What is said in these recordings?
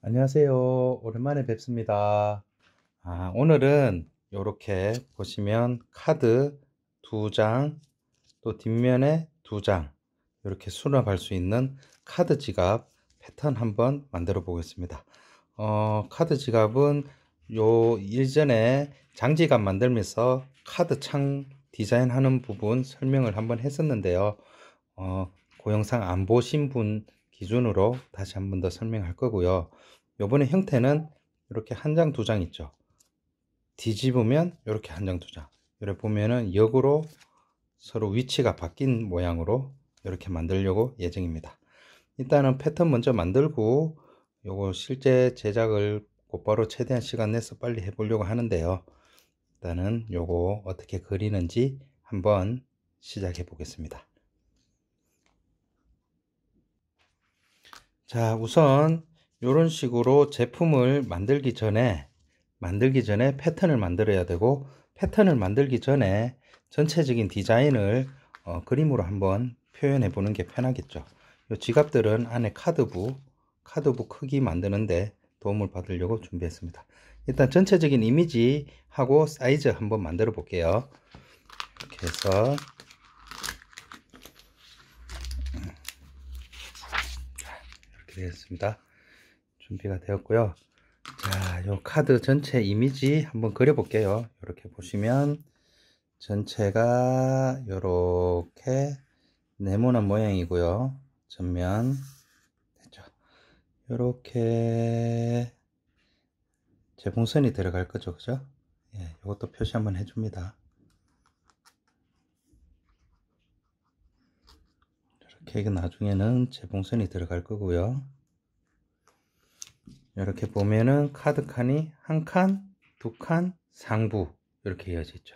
안녕하세요. 오랜만에 뵙습니다. 오늘은 이렇게 보시면 카드 2장, 또 뒷면에 2장, 이렇게 수납할 수 있는 카드 지갑 패턴 한번 만들어 보겠습니다. 카드 지갑은 일전에 장지갑 만들면서 카드 창 디자인하는 부분 설명을 한번 했었는데요. 그 영상 안 보신 분 기준으로 다시 한번 더 설명할 거고요. 요번에 형태는 이렇게 한 장, 2장 있죠. 뒤집으면 이렇게 한 장, 2장. 이렇게 보면은 역으로 서로 위치가 바뀐 모양으로 이렇게 만들려고 예정입니다. 일단은 패턴 먼저 만들고 요거 실제 제작을 곧바로 최대한 시간 내서 빨리 해보려고 하는데요. 일단은 요거 어떻게 그리는지 한번 시작해 보겠습니다. 자, 우선 이런 식으로 제품을 만들기 전에 패턴을 만들어야 되고, 패턴을 만들기 전에 전체적인 디자인을 그림으로 한번 표현해 보는 게 편하겠죠. 이 지갑들은 안에 카드부 크기 만드는데 도움을 받으려고 준비했습니다. 일단 전체적인 이미지하고 사이즈 한번 만들어 볼게요. 이렇게 해서 이렇게 되었습니다. 준비가 되었고요. 자, 요 카드 전체 이미지 한번 그려 볼게요. 이렇게 보시면 전체가 이렇게 네모난 모양이고요. 전면 됐죠. 이렇게 재봉선이 들어갈 거죠, 그죠? 예, 이것도 표시 한번 해줍니다. 이렇게 나중에는 재봉선이 들어갈 거고요. 이렇게 보면은 카드 칸이 한 칸, 두 칸, 상부 이렇게 이어져 있죠.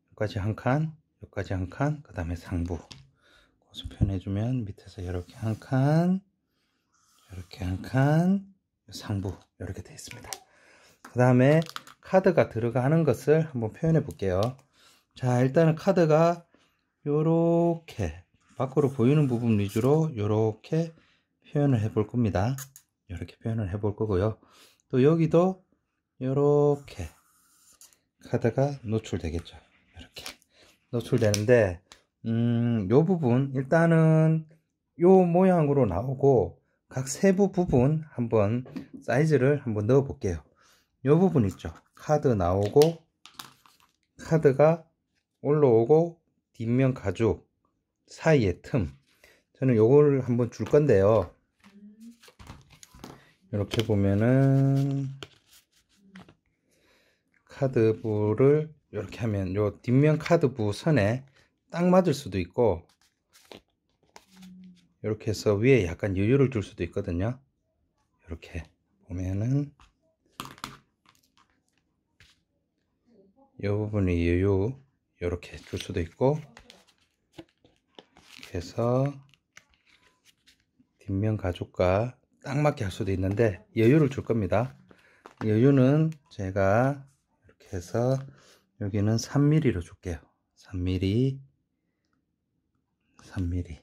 여기까지 한 칸, 여기까지 한 칸, 그 다음에 상부. 고수 표현해주면 밑에서 이렇게 한 칸, 이렇게 한 칸, 상부 이렇게 되어 있습니다. 그 다음에 카드가 들어가는 것을 한번 표현해 볼게요. 자, 일단은 카드가 요렇게 밖으로 보이는 부분 위주로 요렇게 표현을 해 볼 겁니다. 이렇게 표현을 해 볼 거고요. 또 여기도 요렇게 카드가 노출되겠죠. 이렇게 노출되는데 요 부분 일단은 요 모양으로 나오고 각 세부 부분 한번 사이즈를 한번 넣어 볼게요. 요 부분 있죠. 카드 나오고 카드가 올라오고 뒷면 가죽 사이의 틈, 저는 요걸 한번 줄 건데요. 이렇게 보면은 카드부를 이렇게 하면 요 뒷면 카드부 선에 딱 맞을 수도 있고, 이렇게 해서 위에 약간 여유를 줄 수도 있거든요. 이렇게 보면은 이 부분이 여유 이렇게 줄 수도 있고, 이렇게 해서 뒷면 가죽과 딱 맞게 할 수도 있는데 여유를 줄 겁니다. 여유는 제가 이렇게 해서 여기는 3mm로 줄게요. 3mm, 3mm.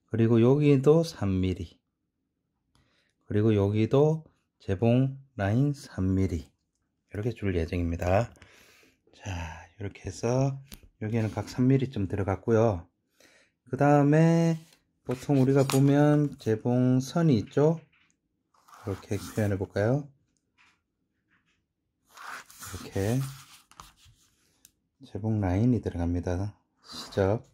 그리고 여기도 3mm. 그리고 여기도 재봉 라인 3mm. 이렇게 줄 예정입니다. 자, 이렇게 해서 여기는 각 3mm쯤 들어갔고요. 그 다음에 보통 우리가 보면 재봉선이 있죠? 이렇게 표현해 볼까요? 이렇게 재봉 라인이 들어갑니다. 시접.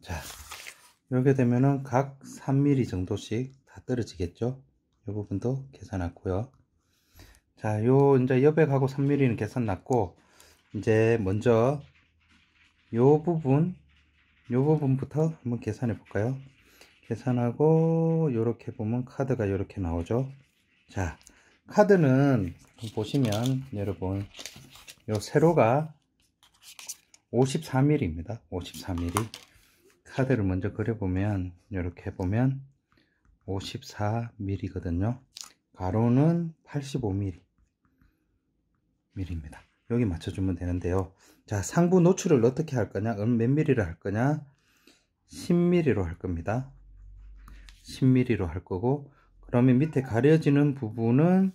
자, 이렇게 되면은 각 3mm 정도씩 다 떨어지겠죠? 이 부분도 계산했고요. 자, 요 이제 여백하고 3mm는 계산 났고, 이제 먼저 요 부분부터 한번 계산해 볼까요? 계산하고 요렇게 보면 카드가 요렇게 나오죠. 자, 카드는 보시면 여러분 요 세로가 54mm입니다. 54mm. 카드를 먼저 그려보면 이렇게 보면 54mm거든요. 가로는 85mm 입니다. 여기 맞춰주면 되는데요. 자, 상부 노출을 어떻게 할 거냐, 몇 mm를 할 거냐, 10mm로 할 겁니다. 10mm로 할 거고, 그러면 밑에 가려지는 부분은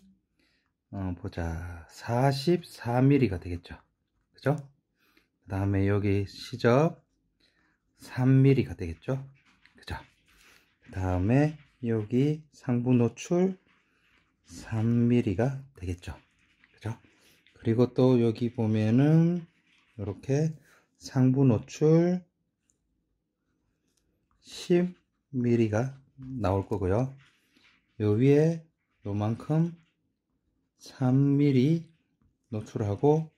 보자, 44mm가 되겠죠. 그죠? 그 다음에 여기 시접 3mm가 되겠죠. 그죠? 그 다음에 여기 상부 노출 3mm가 되겠죠. 그죠? 그리고 또 여기 보면은 이렇게 상부 노출 10mm가 나올 거고요. 요 위에 요만큼 3mm 노출하고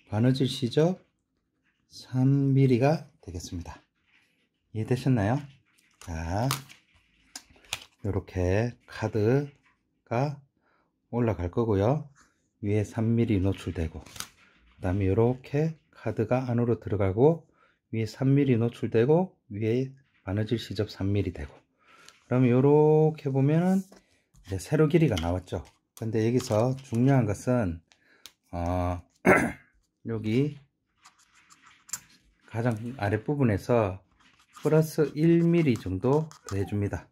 바느질 시접 3mm가 되겠습니다. 이해되셨나요? 자, 이렇게 카드가 올라갈 거고요. 위에 3mm 노출되고, 그 다음에 이렇게 카드가 안으로 들어가고, 위에 3mm 노출되고, 위에 바느질 시접 3mm 되고, 그러면 이렇게 보면은 이제 세로 길이가 나왔죠. 근데 여기서 중요한 것은 여기 가장 아랫부분에서 플러스 1mm 정도 더 해줍니다.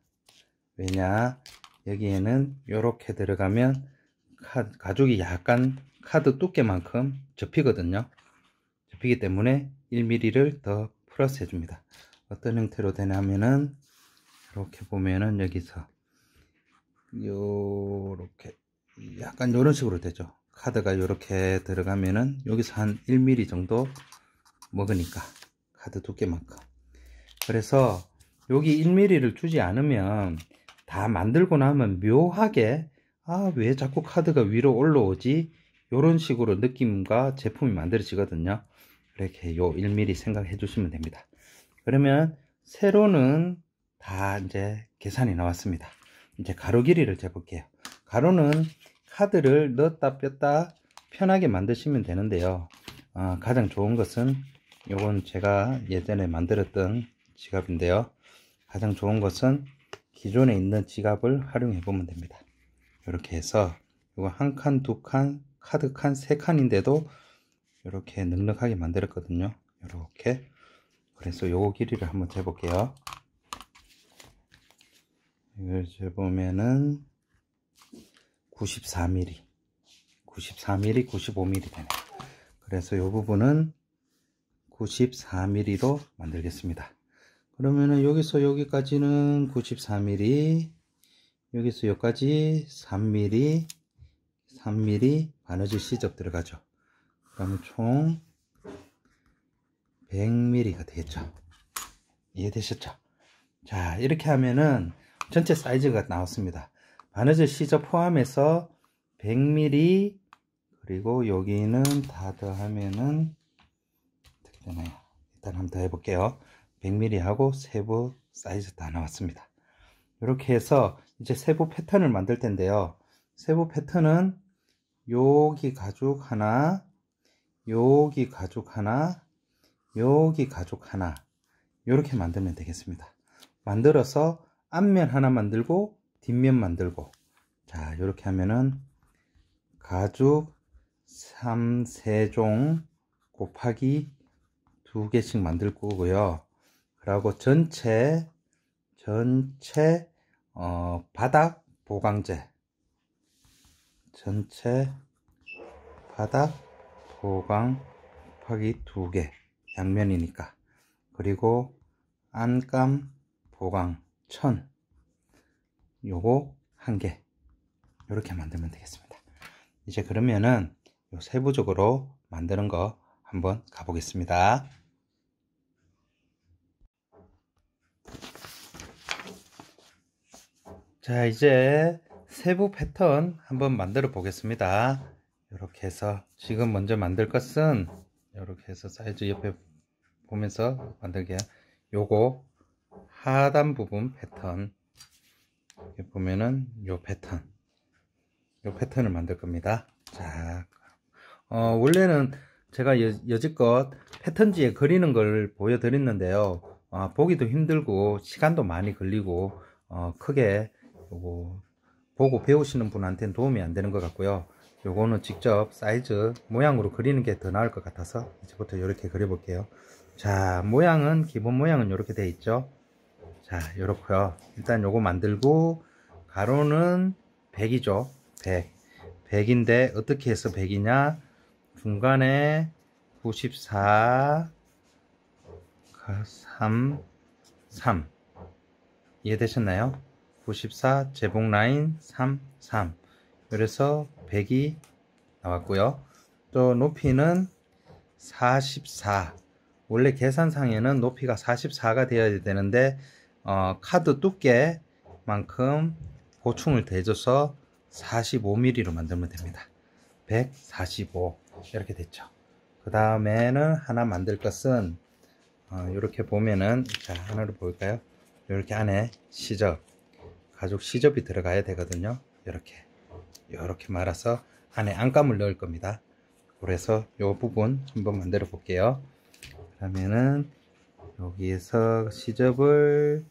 왜냐, 여기에는 이렇게 들어가면 가죽이 약간 카드 두께만큼 접히거든요. 접히기 때문에 1mm를 더 플러스 해줍니다. 어떤 형태로 되냐면은 이렇게 보면은 여기서 요렇게 약간 이런 식으로 되죠. 카드가 이렇게 들어가면은 여기서 한 1mm 정도 먹으니까 카드 두께만큼. 그래서 여기 1mm를 주지 않으면 다 만들고 나면 묘하게 왜 자꾸 카드가 위로 올라오지? 이런 식으로 느낌과 제품이 만들어지거든요. 이렇게 요 1mm 생각해 주시면 됩니다. 그러면 세로는 다 이제 계산이 나왔습니다. 이제 가로 길이를 재볼게요. 가로는 카드를 넣었다 뺐다 편하게 만드시면 되는데요. 가장 좋은 것은 요건 제가 예전에 만들었던 지갑인데요. 가장 좋은 것은 기존에 있는 지갑을 활용해 보면 됩니다. 이렇게 해서 이거 한 칸, 두 칸, 카드 칸, 세 칸인데도 이렇게 넉넉하게 만들었거든요. 이렇게. 그래서 요 길이를 한번 재볼게요. 이걸 재보면은 94mm, 94mm, 95mm 되네. 그래서 요 부분은 94mm로 만들겠습니다. 그러면은 여기서 여기까지는 94mm, 여기서 여기까지 3mm, 3mm 바느질 시접 들어가죠. 그러면 총 100mm가 되겠죠. 이해되셨죠? 자, 이렇게 하면은 전체 사이즈가 나왔습니다. 바느질 시접 포함해서 100mm, 그리고 여기는 다 더하면은 어떻게 되나요? 일단 한번 더 해볼게요. 100mm 하고 세부 사이즈 다 나왔습니다. 이렇게 해서 이제 세부 패턴을 만들 텐데요. 세부 패턴은 여기 가죽 하나, 여기 가죽 하나, 여기 가죽 하나, 이렇게 만들면 되겠습니다. 만들어서 앞면 하나 만들고 뒷면 만들고, 자, 이렇게 하면은 가죽 3세종 곱하기 2개씩 만들 거고요. 그리고 전체 바닥 보강재, 전체 바닥 보강 곱하기 2개, 양면이니까. 그리고 안감 보강 천, 요거 1개, 이렇게 만들면 되겠습니다. 이제 그러면은 요 세부적으로 만드는 거 한번 가보겠습니다. 자, 이제 세부 패턴 한번 만들어 보겠습니다. 이렇게 해서 지금 먼저 만들 것은 이렇게 해서 사이즈 옆에 보면서 만들게요. 요거 하단 부분 패턴, 여기 보면은 요 패턴을 만들 겁니다. 자, 원래는 제가 여지껏 패턴지에 그리는 걸 보여드렸는데요. 보기도 힘들고 시간도 많이 걸리고 크게 요거 보고 배우시는 분한테는 도움이 안 되는 것 같고요. 요거는 직접 사이즈 모양으로 그리는 게 더 나을 것 같아서 이제부터 이렇게 그려 볼게요. 자, 모양은 기본 모양은 이렇게 되어 있죠. 자, 요렇고요. 일단 요거 만들고, 가로는 100이죠. 100. 100인데 어떻게 해서 100이냐? 중간에 94, 3 이해되셨나요? 94 제복 라인 3 그래서 100이 나왔고요. 또 높이는 44. 원래 계산상에는 높이가 44가 되어야 되는데 카드 두께만큼 보충을 대줘서 45mm로 만들면 됩니다. 145 이렇게 됐죠. 그 다음에는 하나 만들 것은 이렇게 보면은, 자, 하나를 볼까요? 이렇게 안에 시접, 가죽 시접이 들어가야 되거든요. 이렇게 말아서 안에 안감을 넣을 겁니다. 그래서 이 부분 한번 만들어 볼게요. 그러면은 여기에서 시접을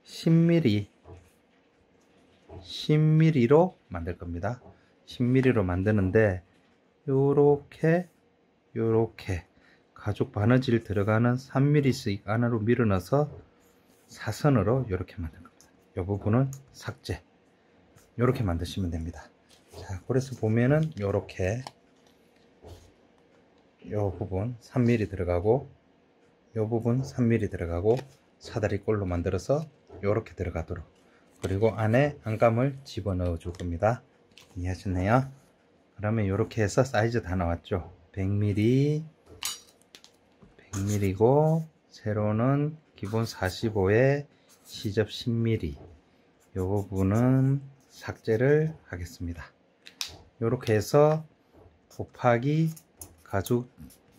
10mm로 만들 겁니다. 10mm로 만드는데 요렇게 가죽 바느질 들어가는 3mm씩 안으로 밀어 넣어서 사선으로 이렇게 만들 겁니다. 이 부분은 삭제. 이렇게 만드시면 됩니다. 자, 그래서 보면은 요렇게 요 부분 3mm 들어가고, 요 부분 3mm 들어가고, 사다리 꼴로 만들어서 요렇게 들어가도록, 그리고 안에 안감을 집어넣어 줄 겁니다. 이해하셨나요? 그러면 요렇게 해서 사이즈 다 나왔죠. 100mm, 100mm고 세로는 기본 45에 시접 10mm. 요 부분은 삭제를 하겠습니다. 요렇게 해서 곱하기 가죽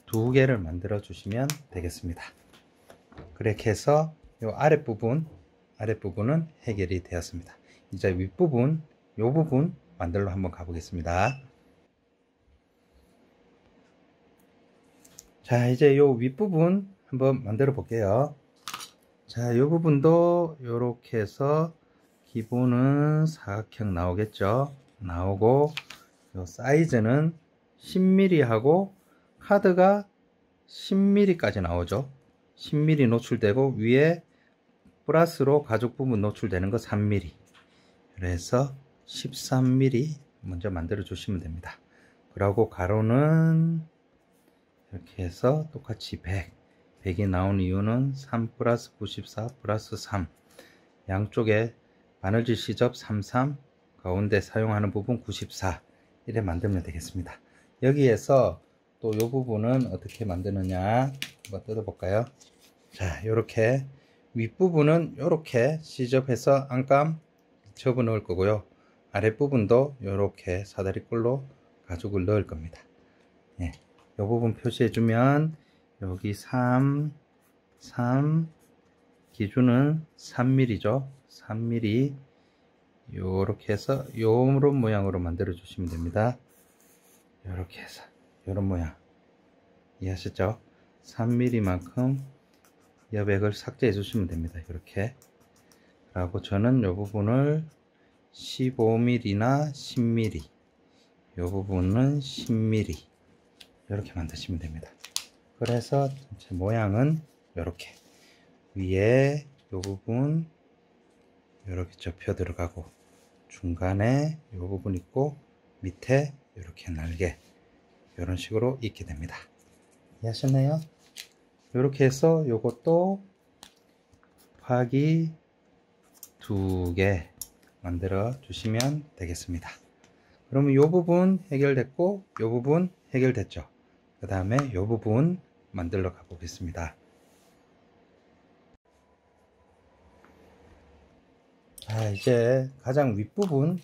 2개를 만들어 주시면 되겠습니다. 그렇게 해서 요 아랫부분은 해결이 되었습니다. 이제 윗부분, 요 부분 만들러 한번 가보겠습니다. 자, 이제 요 윗부분 한번 만들어 볼게요. 자, 요 부분도 요렇게 해서 기본은 사각형 나오겠죠. 나오고, 요 사이즈는 10mm 하고 카드가 10mm까지 나오죠. 10mm 노출되고 위에 플러스로 가죽 부분 노출되는 거 3mm. 그래서 13mm 먼저 만들어 주시면 됩니다. 그리고 가로는 이렇게 해서 똑같이 100이 나온 이유는 3 플러스 94 플러스 3, 양쪽에 바느질 시접 33, 가운데 사용하는 부분 94, 이래 만들면 되겠습니다. 여기에서 또 이 부분은 어떻게 만드느냐 한번 뜯어 볼까요? 자, 요렇게 윗부분은 요렇게 시접해서 안감 접어 넣을 거고요. 아랫부분도 요렇게 사다리꼴로 가죽을 넣을 겁니다. 예, 이 부분 표시해 주면 여기 3 기준은 3mm죠. 3mm 요렇게 해서 요런 모양으로 만들어 주시면 됩니다. 요렇게 해서 요런 모양 이해하셨죠? 3mm만큼 여백을 삭제해 주시면 됩니다. 이렇게. 그리고 저는 요 부분을 15mm나 10mm, 요 부분은 10mm 이렇게 만드시면 됩니다. 그래서 전체 모양은 이렇게 위에 요 부분 이렇게 접혀 들어가고, 중간에 요 부분 있고, 밑에 이렇게 날개 이런 식으로 있게 됩니다. 이해하셨나요? 이렇게 해서 요것도 곱하기 2개 만들어 주시면 되겠습니다. 그러면 요 부분 해결됐고 요 부분 해결됐죠. 그 다음에 요 부분 만들러 가 보겠습니다. 자, 이제 가장 윗부분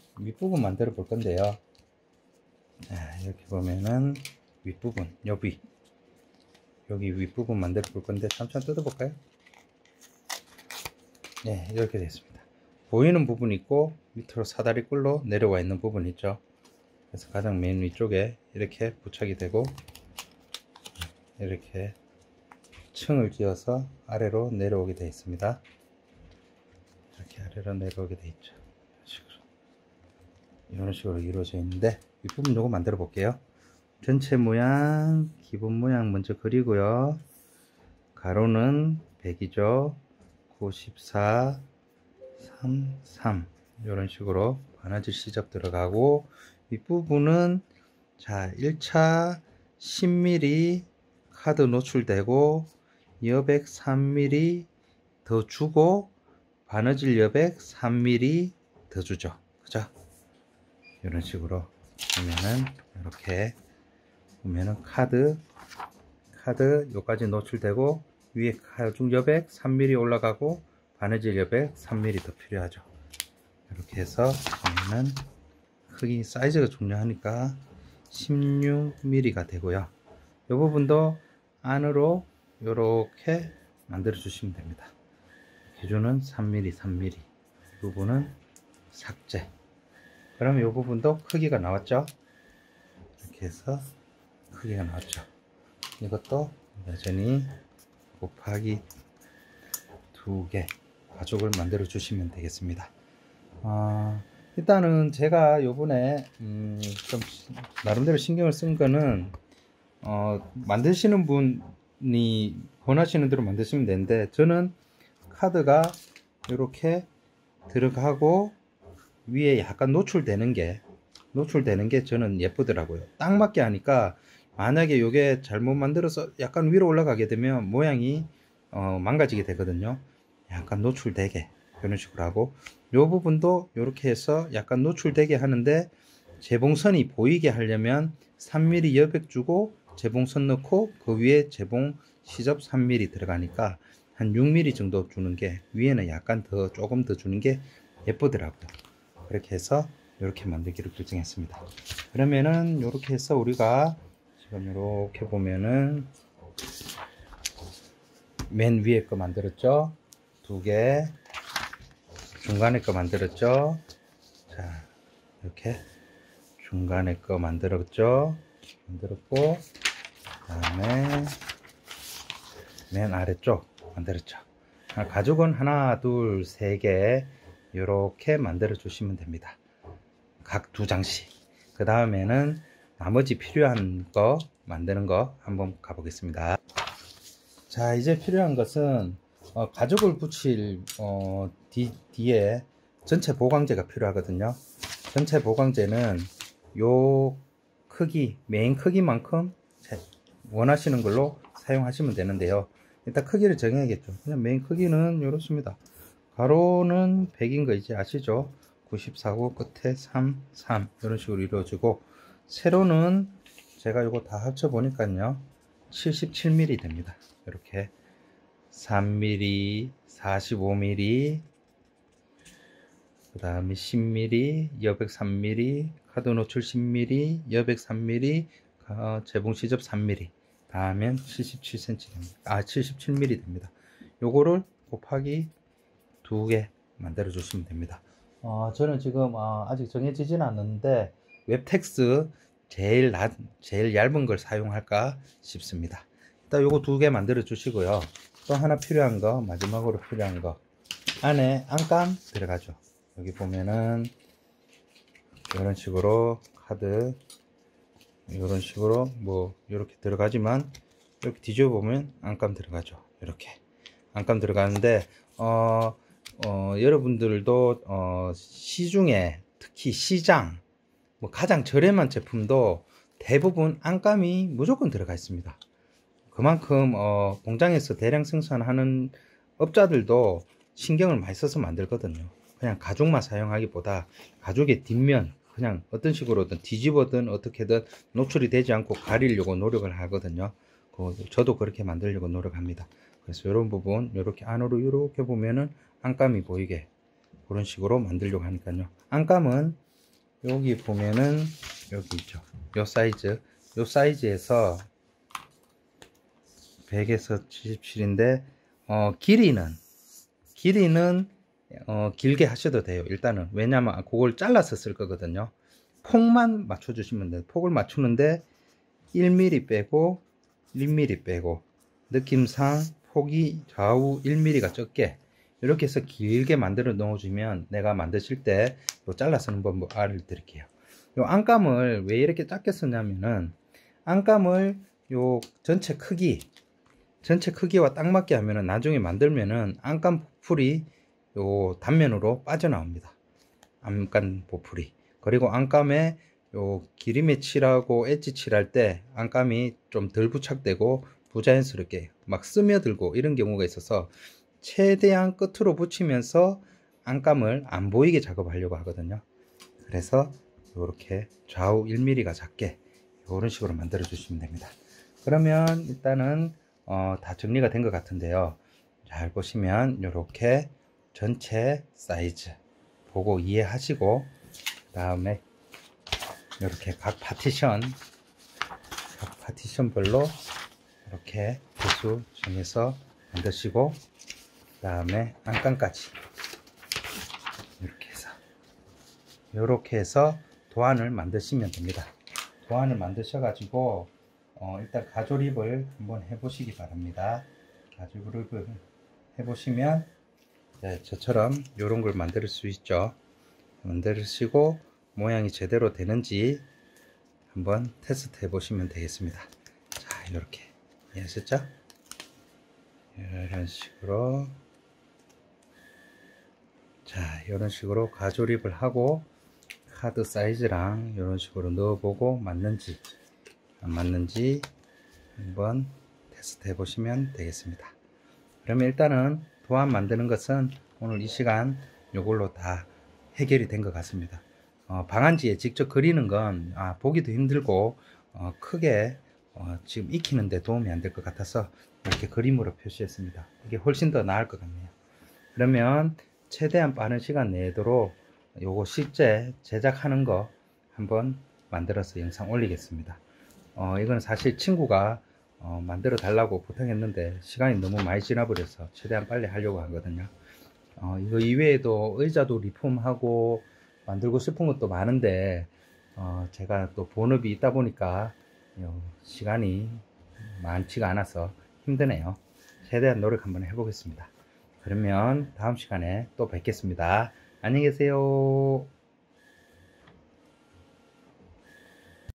만들어 볼 건데요. 자, 이렇게 보면은 윗부분, 여기 윗부분 만들어 볼 건데 잠깐 뜯어 볼까요? 네, 이렇게 됐습니다. 보이는 부분 있고 밑으로 사다리 꼴로 내려와 있는 부분 있죠. 그래서 가장 맨 위쪽에 이렇게 부착이 되고, 이렇게 층을 지어서 아래로 내려오게 되어 있습니다. 이렇게 아래로 내려오게 되어 있죠. 이런 식으로 이루어져 있는데, 윗부분 요거 만들어 볼게요. 전체 모양, 기본 모양 먼저 그리고요. 가로는 100이죠. 94 33 이런 식으로 바느질 시접 들어가고, 윗부분은 자 1차 10mm 카드 노출되고 여백 3mm 더 주고 바느질 여백 3mm 더 주죠. 그죠? 이런 식으로 보면은 이렇게 보면은 카드 요까지 노출되고 위에 가죽 여백 3mm 올라가고 바느질 여백 3mm 더 필요하죠. 이렇게 해서 보면은 크기 사이즈가 중요하니까 16mm가 되고요. 이 부분도 안으로 이렇게 만들어 주시면 됩니다. 기준은 3mm 3mm, 이 부분은 삭제. 그러면 이 부분도 크기가 나왔죠. 이렇게 해서 크기가 나왔죠. 이것도 여전히 곱하기 2개 가죽을 만들어 주시면 되겠습니다. 일단은 제가 요번에 좀 나름대로 신경을 쓴 거는 만드시는 분이 원하시는 대로 만드시면 되는데, 저는 카드가 이렇게 들어가고 위에 약간 노출되는 게 저는 예쁘더라고요. 딱 맞게 하니까, 만약에 요게 잘못 만들어서 약간 위로 올라가게 되면 모양이 망가지게 되거든요. 약간 노출되게 이런 식으로 하고, 요 부분도 이렇게 해서 약간 노출되게 하는데, 재봉선이 보이게 하려면 3mm 여백 주고 재봉선 넣고 그 위에 재봉 시접 3mm 들어가니까 한 6mm 정도 주는 게, 위에는 약간 더 조금 더 주는 게 예쁘더라고요. 그렇게 해서 이렇게 만들기로 결정했습니다. 그러면은 이렇게 해서 우리가 지금 이렇게 보면은 맨 위에 거 만들었죠. 2개, 중간에 거 만들었죠. 자, 이렇게 중간에 거 만들었고, 그 다음에 맨 아래쪽 만들었죠. 가죽은 하나, 둘, 세 개 이렇게 만들어 주시면 됩니다. 각 2장씩. 그 다음에는 나머지 필요한 거 만드는 거 한번 가보겠습니다. 자, 이제 필요한 것은 가죽을 붙일 뒤에 전체 보강제가 필요하거든요. 전체 보강제는 요 크기, 메인 크기만큼 원하시는 걸로 사용하시면 되는데요. 일단 크기를 정해야겠죠. 그냥 메인 크기는 이렇습니다. 가로는 100인 거 이제 아시죠? 94고 끝에 3, 3 이런 식으로 이루어지고, 세로는 제가 이거 다 합쳐 보니까요 77mm 됩니다. 이렇게 3mm, 45mm, 그 다음에 10mm, 여백 3mm, 카드 노출 10mm, 여백 3mm, 재봉 시접 3mm 다 하면 77cm 됩니다. 77mm 됩니다. 요거를 곱하기 2개 만들어 주시면 됩니다. 저는 지금 아직 정해지진 않는데 웹텍스 제일 얇은 걸 사용할까 싶습니다. 일단 요거 2개 만들어 주시고요. 또 하나 필요한 거, 마지막으로 필요한 거, 안에 안감 들어가죠. 여기 보면은 이런 식으로 카드 이런 식으로 뭐 이렇게 들어가지만, 이렇게 뒤집어 보면 안감 들어가죠. 이렇게 안감 들어가는데 여러분들도 시중에 특히 시장 뭐 가장 저렴한 제품도 대부분 안감이 무조건 들어가 있습니다. 그만큼 공장에서 대량 생산하는 업자들도 신경을 많이 써서 만들거든요. 그냥 가죽만 사용하기보다 가죽의 뒷면 그냥 어떤 식으로든 뒤집어든 어떻게든 노출이 되지 않고 가리려고 노력을 하거든요. 저도 그렇게 만들려고 노력합니다. 그래서 이런 부분 이렇게 안으로 이렇게 보면은 안감이 보이게 그런 식으로 만들려고 하니까요. 안감은 여기 보면은 여기 있죠. 요 사이즈에서 100에서 77인데 길이는 길게 하셔도 돼요. 일단은 왜냐면 그걸 잘라서 쓸 거거든요. 폭만 맞춰 주시면 돼요. 폭을 맞추는데 1mm 빼고 1mm 빼고 느낌상 폭이 좌우 1mm가 적게 이렇게 해서 길게 만들어 넣어주면 내가 만드실 때 잘라 쓰는 법 알려드릴게요. 요 안감을 왜 이렇게 작게 쓰냐면은 안감을 요 전체 크기 전체 크기와 딱 맞게 하면은 나중에 만들면은 안감 보풀이 요 단면으로 빠져나옵니다. 안감 보풀이. 그리고 안감에 요 기름에 칠하고 엣지 칠할 때 안감이 좀 덜 부착되고 부자연스럽게 막 스며들고 이런 경우가 있어서 최대한 끝으로 붙이면서 안감을 안 보이게 작업하려고 하거든요. 그래서 이렇게 좌우 1mm가 작게 이런 식으로 만들어 주시면 됩니다. 그러면 일단은 다 정리가 된 것 같은데요. 잘 보시면 이렇게 전체 사이즈 보고 이해하시고, 그 다음에 이렇게 각 파티션별로 이렇게 개수 정해서 만드시고, 그 다음에 안감까지 이렇게 해서 도안을 만드시면 됩니다. 도안을 만드셔 가지고 일단 가조립을 한번 해 보시기 바랍니다. 가조립을 해 보시면 저처럼 이런 걸 만들 수 있죠. 만드시고 모양이 제대로 되는지 한번 테스트 해 보시면 되겠습니다. 자, 이렇게 이해하셨죠? 이런 식으로, 자, 이런 식으로 가조립을 하고 카드 사이즈랑 이런 식으로 넣어보고 맞는지 안 맞는지 한번 테스트 해 보시면 되겠습니다. 그러면 일단은 도안 만드는 것은 오늘 이 시간 이걸로 다 해결이 된 것 같습니다. 방한지에 직접 그리는 건 보기도 힘들고 크게 지금 익히는데 도움이 안 될 것 같아서 이렇게 그림으로 표시했습니다. 이게 훨씬 더 나을 것 같네요. 그러면 최대한 빠른 시간 내도록 요거 실제 제작하는 거 한번 만들어서 영상 올리겠습니다. 이건 사실 친구가 만들어 달라고 부탁했는데 시간이 너무 많이 지나버려서 최대한 빨리 하려고 하거든요. 이거 이외에도 의자도 리폼하고 만들고 싶은 것도 많은데 제가 또 본업이 있다 보니까 시간이 많지가 않아서 힘드네요. 최대한 노력 한번 해보겠습니다. 그러면 다음 시간에 또 뵙겠습니다. 안녕히 계세요.